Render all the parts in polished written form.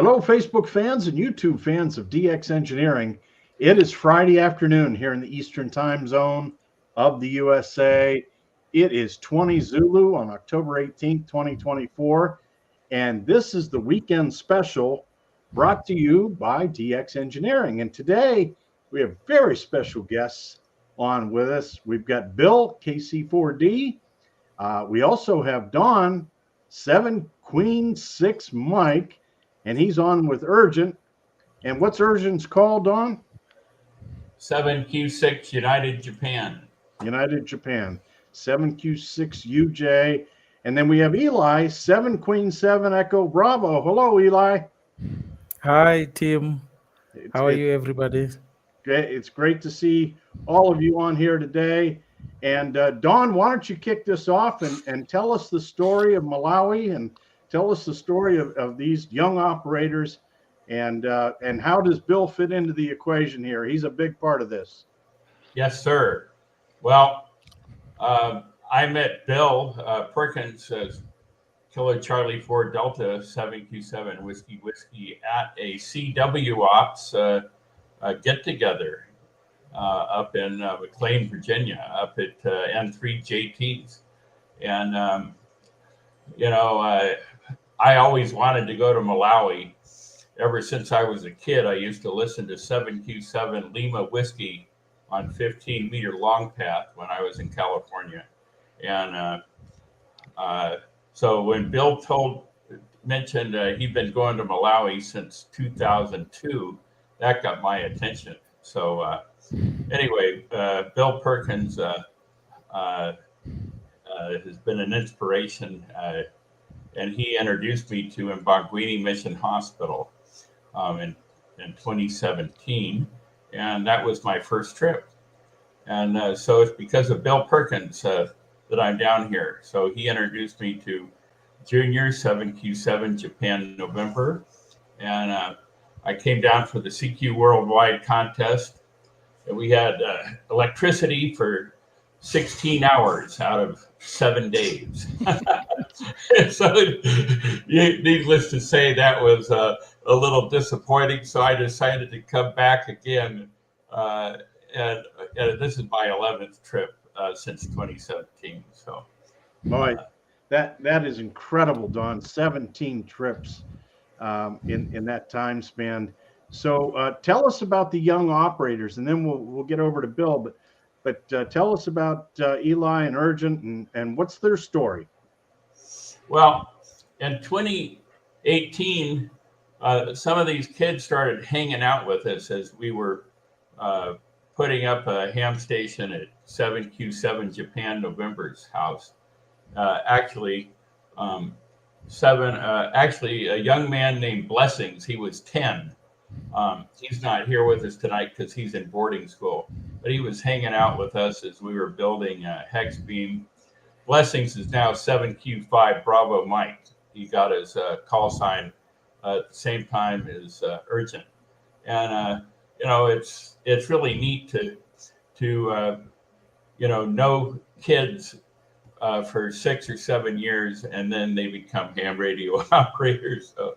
Hello, Facebook fans and YouTube fans of DX Engineering. It is Friday afternoon here in the Eastern Time Zone of the USA. It is 20 Zulu on October 18th, 2024. And this is the weekend special brought to you by DX Engineering. And today we have very special guests on with us. We've got Bill, KC4D. We also have Don, 7 Queen 6 Mike. And he's on with Urgent. And what's Urgent's called, Don? 7Q6 United Japan. United Japan. 7Q6UJ. And then we have Eli, 7 Queen 7 Echo Bravo. Hello, Eli. Hi, team. How are you, everybody? It's great to see all of you on here today. And Don, why don't you kick this off and tell us the story of Malawi and tell us the story of these young operators and how does Bill fit into the equation here? He's a big part of this. Yes, sir. Well, I met Bill Perkins as Kilo Charlie 4 Delta 7Q7 Whiskey at a CW Ops get-together up in McLean, Virginia, up at N3JTs. And, I always wanted to go to Malawi. Ever since I was a kid, I used to listen to 7Q7 Lima Whiskey on 15-meter long path when I was in California. And so when Bill mentioned he'd been going to Malawi since 2002, that got my attention. So anyway, Bill Perkins has been an inspiration. And he introduced me to Mbangwini Mission Hospital in 2017. And that was my first trip. And so it's because of Bill Perkins that I'm down here. So he introduced me to Junior 7Q7 Japan November. And I came down for the CQ Worldwide contest. And we had electricity for 16 hours out of 7 days. So needless to say, that was a little disappointing. So I decided to come back again. And this is my 11th trip since 2017. So, boy, that is incredible, Don. 17 trips in that time span. So tell us about the young operators, and then we'll get over to Bill. But tell us about Eli and Urgent and what's their story? Well, in 2018, some of these kids started hanging out with us as we were putting up a ham station at 7Q7 Japan November's house. Actually, a young man named Blessings, he was 10. He's not here with us tonight because he's in boarding school, but he was hanging out with us as we were building a hex beam. Blessings is now 7Q5 Bravo Mike. He got his call sign at the same time as Urgent. And, it's really neat to know kids for 6 or 7 years, and then they become ham radio operators. So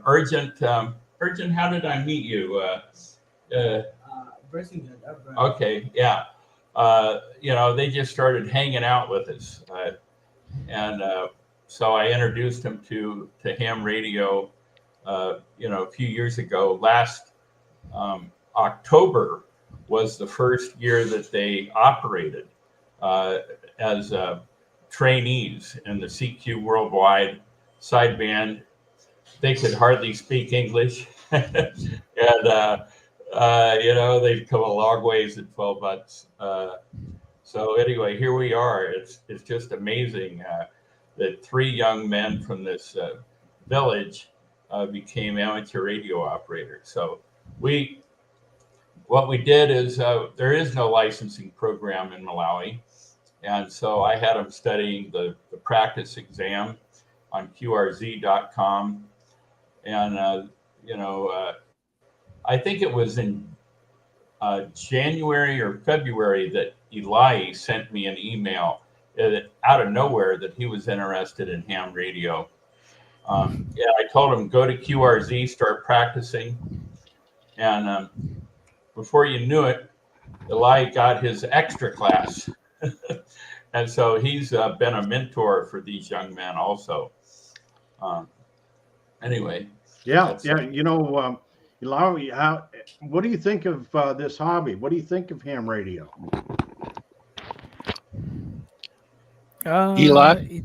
Urgent, how did I meet you? Okay, yeah. They just started hanging out with us. So I introduced him to ham radio, a few years ago. Last October was the first year that they operated as trainees in the CQ Worldwide sideband. They could hardly speak English. And, they've come a long ways in 12 months. So anyway, here we are. It's just amazing that 3 young men from this village became amateur radio operators. So what we did is there is no licensing program in Malawi. And so I had them studying the practice exam on QRZ.com. And, I think it was in January or February that Eli sent me an email out of nowhere that he was interested in ham radio. Yeah, I told him, go to QRZ, start practicing. And before you knew it, Eli got his extra class. And so he's been a mentor for these young men also. Anyway. Yeah. Eli, what do you think of this hobby? What do you think of ham radio? Eli?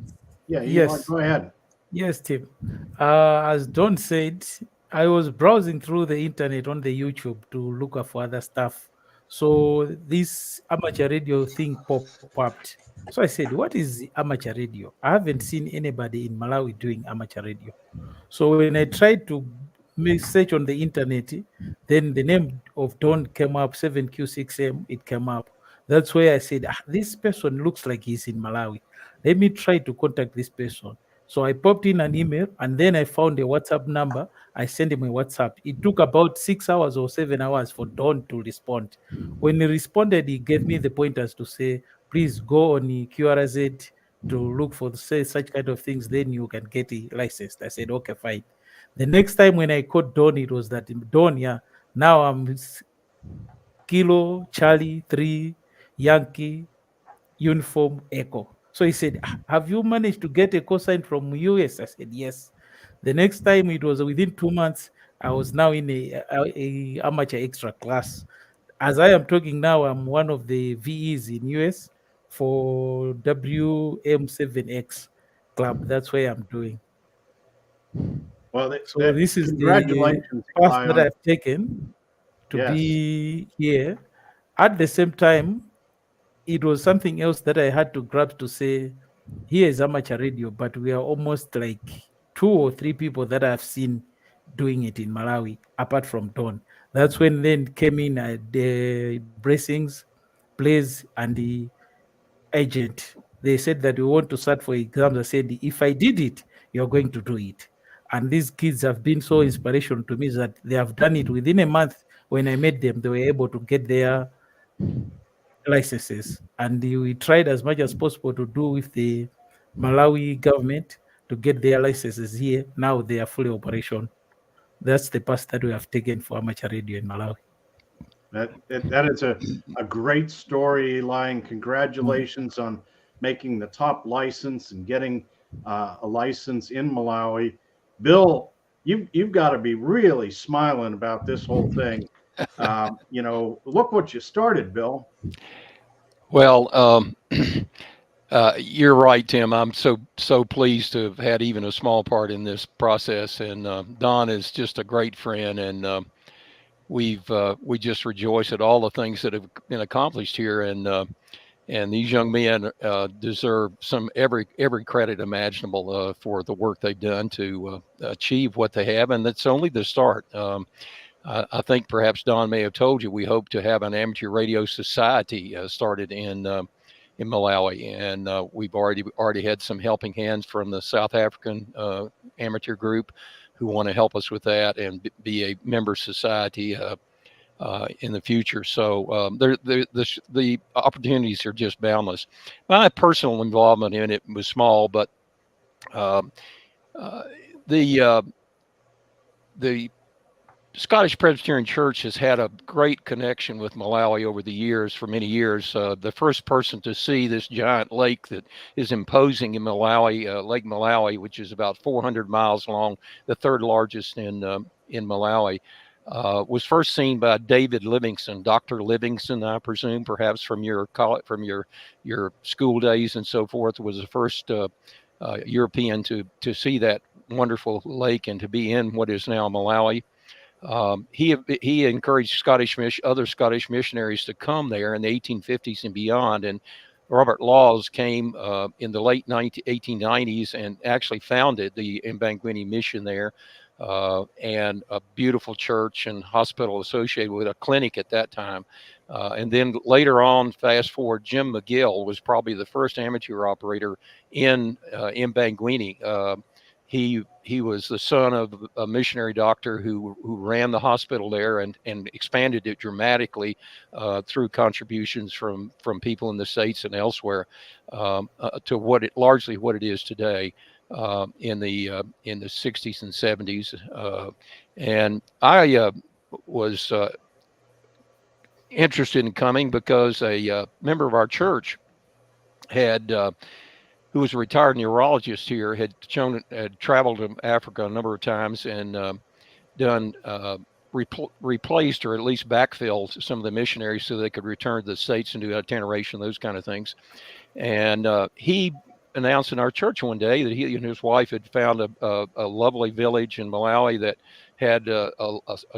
Yeah, Yes. Eli, go ahead. Yes, Tim. As Don said, I was browsing through the internet on the YouTube to look up for other stuff. So this amateur radio thing popped up. So I said, what is amateur radio? I haven't seen anybody in Malawi doing amateur radio. So when I tried to search on the internet, then the name of Don came up, 7Q6M, it came up. That's where I said, this person looks like he's in Malawi. Let me try to contact this person. So I popped in an email and then I found a WhatsApp number. I sent him a WhatsApp. It took about 6 hours or 7 hours for Don to respond. When he responded, he gave me the pointers to say, please go on the QRZ to look for such kind of things, then you can get a license. I said, okay, fine. The next time when I called Don, it was that Don, yeah, now I'm Kilo Charlie 3 Yankee Uniform Echo. So he said, have you managed to get a cosign from US? I said, yes. The next time, it was within 2 months, I was now in a amateur extra class. As I am talking now, I'm one of the VEs in US for WM7X club. That's where I'm doing. Well, So this is congratulations, the path that Eli, I've taken to yes. be here. At the same time, it was something else that I had to grab to say, here is amateur radio, but we are almost like 2 or 3 people that I've seen doing it in Malawi, apart from Don. That's when then came in the Bracings, Blaze, and the agent. They said that we want to start for exams. I said, if I did it, you're going to do it. And these kids have been so inspirational to me that they have done it within a month. When I met them, they were able to get their licenses, and we tried as much as possible to do with the Malawi government to get their licenses here. Now they are fully operational. That's the path that we have taken for amateur radio in Malawi. That is a great story, Eli, and congratulations on making the top license and getting a license in Malawi. Bill, you've got to be really smiling about this whole thing. Look what you started, Bill. Well, you're right, Tim. I'm so pleased to have had even a small part in this process. And Don is just a great friend, and we just rejoice at all the things that have been accomplished here. And these young men deserve every credit imaginable for the work they've done to achieve what they have, and that's only the start. I think perhaps Don may have told you we hope to have an amateur radio society started in Malawi, and we've already had some helping hands from the South African amateur group who want to help us with that and be a member society in the future. So the opportunities are just boundless. My personal involvement in it was small, but the Scottish Presbyterian Church has had a great connection with Malawi over the years, for many years. The first person to see this giant lake that is imposing in Malawi, Lake Malawi, which is about 400 miles long, the third largest in Malawi, was first seen by David Livingston, Dr. Livingston, I presume, perhaps from your school days and so forth, was the first European to see that wonderful lake and to be in what is now Malawi. He encouraged other Scottish missionaries to come there in the 1850s and beyond. And Robert Laws came in the late 1890s and actually founded the Mbangwini mission there, and a beautiful church and hospital associated with a clinic at that time. And then later on, fast forward, Jim McGill was probably the first amateur operator in Mbangwini. he was the son of a missionary doctor who ran the hospital there and expanded it dramatically through contributions from people in the States and elsewhere to largely what it is today in the 60s and 70s. And I was interested in coming because a member of our church had who was a retired neurologist here, had traveled to Africa a number of times and done replaced or at least backfilled some of the missionaries so they could return to the States and do itineration, those kind of things. And he announced in our church one day that he and his wife had found a lovely village in Malawi that had a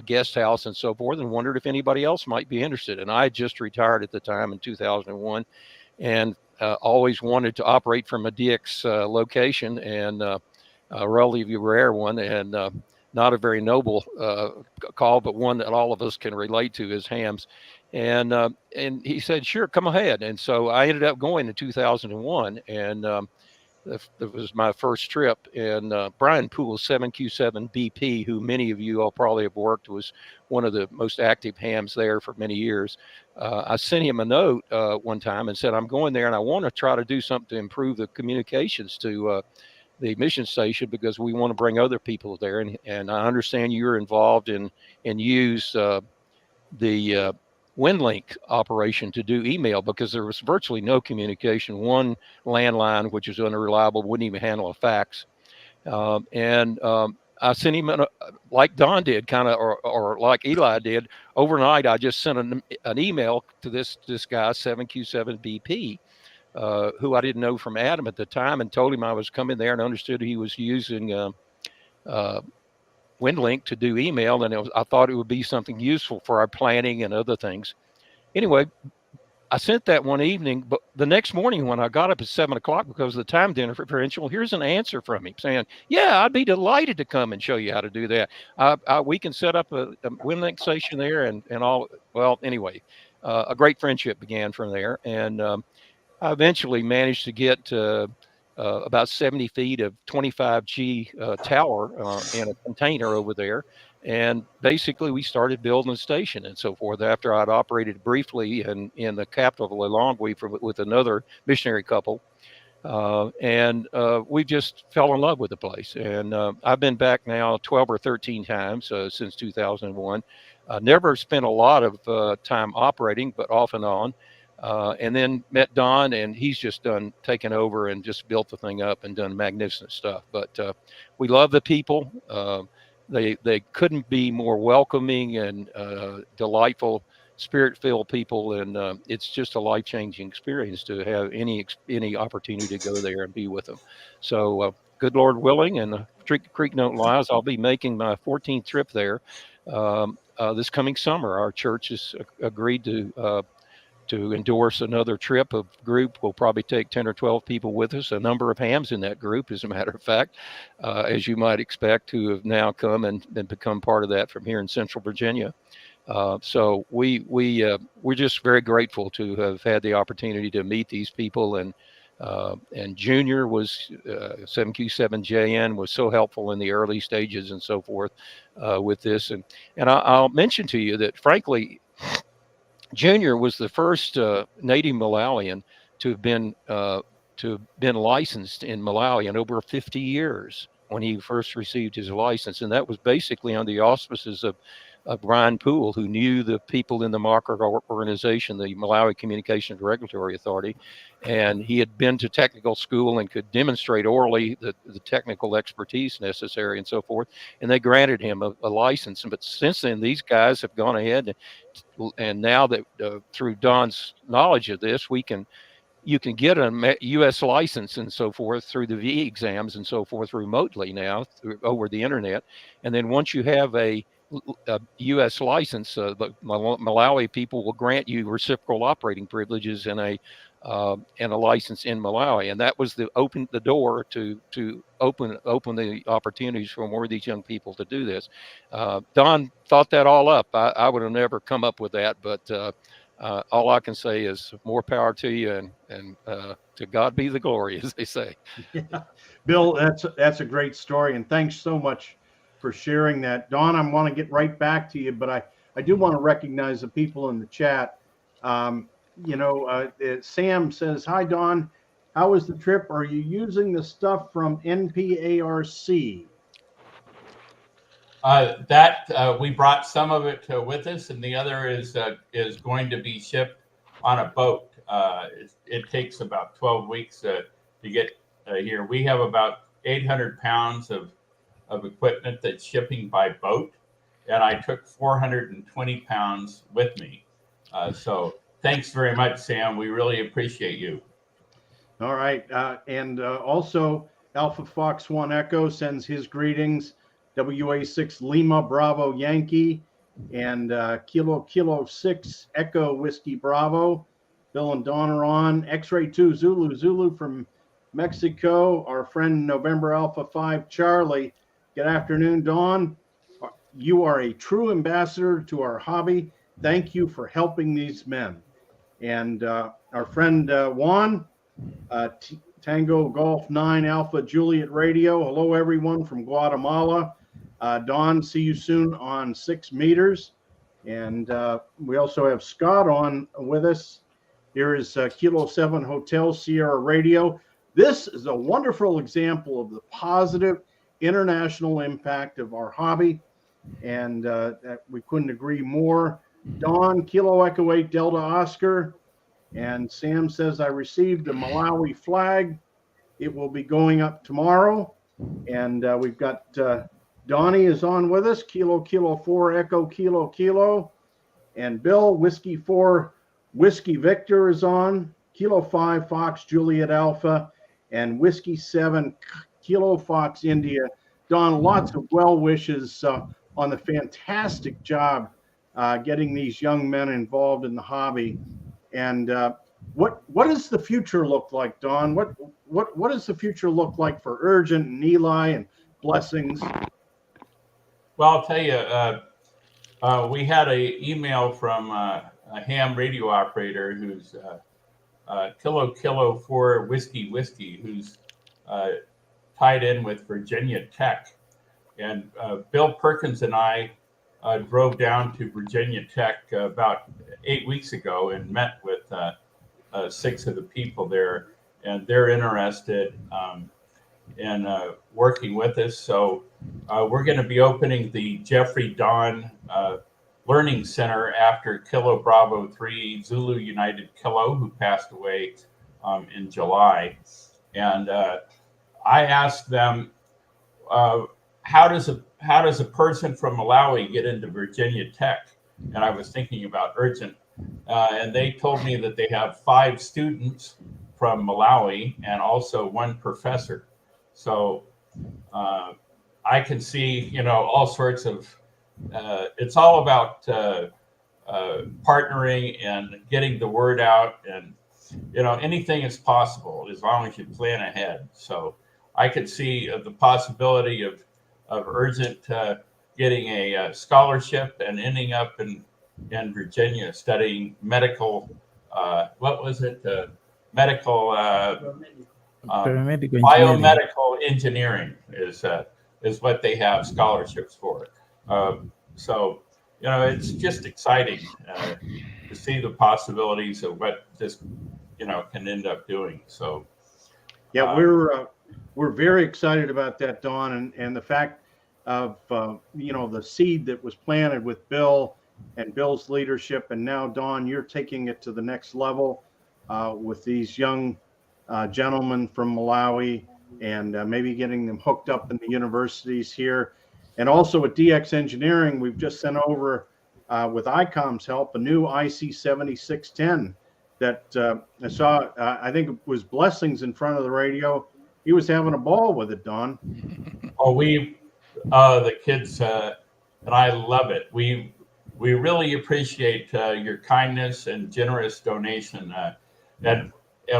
guest house and so forth, and wondered if anybody else might be interested. And I had just retired at the time in 2001, and always wanted to operate from a DX location, and a relatively rare one, and not a very noble call, but one that all of us can relate to as hams. And he said, sure, come ahead. And so I ended up going in 2001, and that was my first trip. And Brian Poole, 7Q7 BP, who many of you all probably have worked, was one of the most active hams there for many years. I sent him a note one time and said, I'm going there and I want to try to do something to improve the communications to the mission station, because we want to bring other people there. And I understand you're involved and use the WinLink operation to do email, because there was virtually no communication. One landline, which is unreliable, wouldn't even handle a fax. I sent him, like Don did, kind of, or like Eli did, overnight. I just sent an email to this guy, 7Q7BP, who I didn't know from Adam at the time, and told him I was coming there and understood he was using WinLink to do email, and I thought it would be something useful for our planning and other things. Anyway, I sent that one evening, but the next morning when I got up at 7 o'clock, because of the time differential, here's an answer from him saying, yeah, I'd be delighted to come and show you how to do that. We can set up a WinLink station there and all. Well, anyway, a great friendship began from there. And I eventually managed to get about 70 feet of 25G tower in a container over there. And basically we started building a station and so forth after I'd operated briefly in the capital of Lilongwe with another missionary couple. We just fell in love with the place. And I've been back now 12 or 13 times since 2001. Never spent a lot of time operating, but off and on. And then met Don, and he's just taken over and just built the thing up and done magnificent stuff. But we love the people. They couldn't be more welcoming and delightful, spirit-filled people, and it's just a life-changing experience to have any opportunity to go there and be with them. So, good Lord willing, and Creek Note Lies, I'll be making my 14th trip there this coming summer. Our church has agreed to endorse another trip of group. We'll probably take 10 or 12 people with us, a number of hams in that group, as a matter of fact, as you might expect, who have now come and become part of that from here in Central Virginia. So we're just very grateful to have had the opportunity to meet these people. And Junior was 7Q7JN was so helpful in the early stages and so forth with this. And I'll mention to you that, frankly, Junior was the first native Malawian to have been licensed in Malawi in over 50 years when he first received his license, and that was basically under the auspices of Brian Poole, who knew the people in the MACRA organization, the Malawi Communications Regulatory Authority, and he had been to technical school and could demonstrate orally the technical expertise necessary and so forth, and they granted him a license. But since then, these guys have gone ahead and now that through Don's knowledge of this, you can get a U.S. license and so forth through the V exams and so forth remotely now over the internet. And then once you have a U.S. license, the Malawi people will grant you reciprocal operating privileges and a license in Malawi, and that was open the door to open the opportunities for more of these young people to do this. Don thought that all up. I would have never come up with that, but all I can say is more power to you, and to God be the glory, as they say. Yeah. Bill, that's a great story, and thanks so much for sharing that. Don, I want to get right back to you, but I do want to recognize the people in the chat. Sam says, "Hi, Don. How was the trip? Are you using the stuff from NPARC?" We brought some of it with us, and the other is going to be shipped on a boat. It takes about 12 weeks to get here. We have about 800 pounds of equipment that's shipping by boat, and I took 420 pounds with me. So thanks very much, Sam. We really appreciate you. All right. And also, Alpha Fox 1 Echo sends his greetings. WA6 Lima Bravo Yankee and Kilo 6 Echo Whiskey Bravo. Bill and Don are on. X-Ray 2 Zulu from Mexico. Our friend November Alpha 5 Charlie. Good afternoon, Don. You are a true ambassador to our hobby. Thank you for helping these men. And our friend Juan, Tango Golf 9 Alpha Juliet Radio. Hello, everyone from Guatemala. Don, see you soon on 6 meters. And we also have Scott on with us. Here is Kilo 7 Hotel Sierra Radio. This is a wonderful example of the positive international impact of our hobby. And we couldn't agree more. Don, Kilo Echo 8 Delta Oscar. And Sam says, I received the Malawi flag. It will be going up tomorrow. And we've got Donnie is on with us, Kilo 4 Echo Kilo. And Bill, Whiskey 4 Whiskey Victor is on, Kilo 5 Fox Juliet Alpha, and Whiskey 7 Kilo Fox India. Don, lots of well wishes on the fantastic job getting these young men involved in the hobby. And what does the future look like, Don? What does the future look like for Urgent and Eli and Blessings? Well, I'll tell you, we had an email from a ham radio operator who's Kilo 4 Whiskey, who's tied in with Virginia Tech. And Bill Perkins and I drove down to Virginia Tech about 8 weeks ago and met with 6 of the people there, and they're interested in working with us. So we're going to be opening the Jeffrey Don Learning Center after Kilo Bravo 3 Zulu United Kilo, who passed away in July. And I asked them, how does a person from Malawi get into Virginia Tech? And I was thinking about Urgent. And they told me that they have 5 students from Malawi and also 1 professor. So I can see, all sorts of, it's all about partnering and getting the word out, and, anything is possible as long as you plan ahead. So I could see the possibility of Urgent getting a scholarship and ending up in Virginia studying medical, biomedical engineering is what they have scholarships for. So, it's just exciting to see the possibilities of what this, can end up doing. So, yeah, we're very excited about that, Don, and the fact of the seed that was planted with Bill and Bill's leadership, and now Don, you're taking it to the next level with these young gentlemen from Malawi, and maybe getting them hooked up in the universities here. And also at DX Engineering, we've just sent over, with ICOM's help, a new IC7610 that I saw, I think it was Blessings in front of the radio. He was having a ball with it, Don. Oh, the kids, and I love it. We really appreciate your kindness and generous donation. And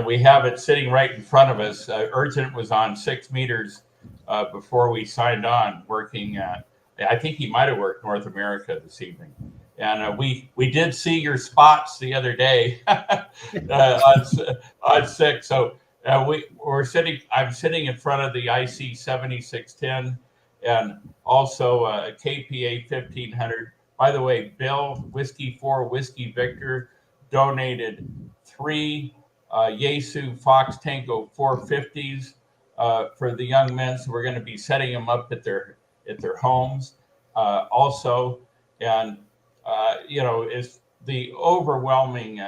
we have it sitting right in front of us. Urgent was on 6 meters before we signed on, working. I think he might have worked North America this evening. And we did see your spots the other day on 6. So we're sitting. I'm sitting in front of the IC 7610 and also a KPA 1500. By the way, Bill Whiskey 4 Whiskey Victor donated 3 Yesu Fox Tango 450s for the young men. So we're going to be setting them up at their homes also. And is the overwhelming,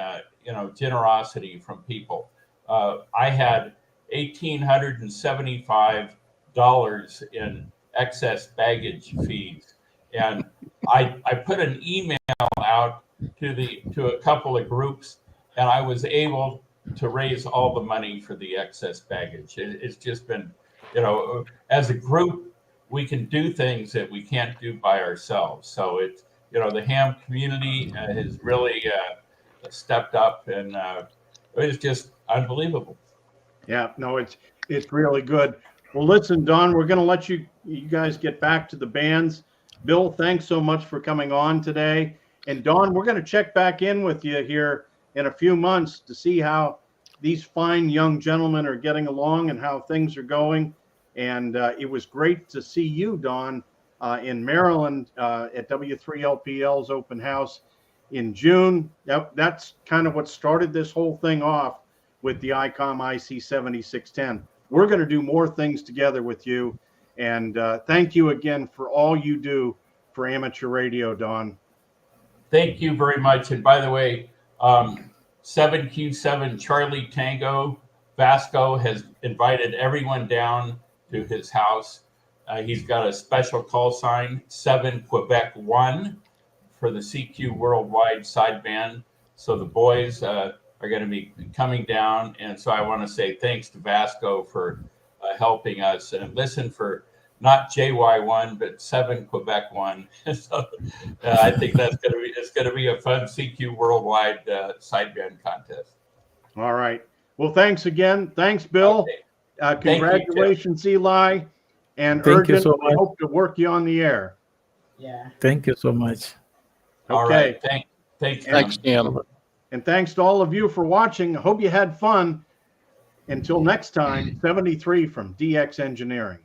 generosity from people. I had $1,875 in excess baggage fees, and I put an email out to a couple of groups, and I was able to raise all the money for the excess baggage. It's just been, as a group, we can do things that we can't do by ourselves. So it's, the ham community has really stepped up, and it's just unbelievable. Yeah, no, it's really good. Well, listen, Don, we're going to let you guys get back to the bands. Bill, thanks so much for coming on today. And Don, we're going to check back in with you here in a few months to see how these fine young gentlemen are getting along and how things are going. And it was great to see you, Don, in Maryland at W3LPL's open house in June. That's kind of what started this whole thing off with the ICOM IC 7610. We're going to do more things together with you. And thank you again for all you do for amateur radio, Don. Thank you very much. And by the way, 7Q7 Charlie Tango Vasco has invited everyone down to his house. He's got a special call sign, 7 Quebec 1 for the CQ Worldwide sideband. So the boys are going to be coming down. And so I want to say thanks to Vasco for helping us, and listen for not JY1, but 7 Quebec 1. So I think it's going to be a fun CQ Worldwide sideband contest. All right. Well, thanks again. Thanks, Bill. Okay. Congratulations, Eli. And Thank you Urgent, so I much. hope to work you on the air. Yeah. Thank you so much. All Okay. right. Thanks. Thanks, Tim. And thanks to all of you for watching. I hope you had fun. Until next time, 73 from DX Engineering.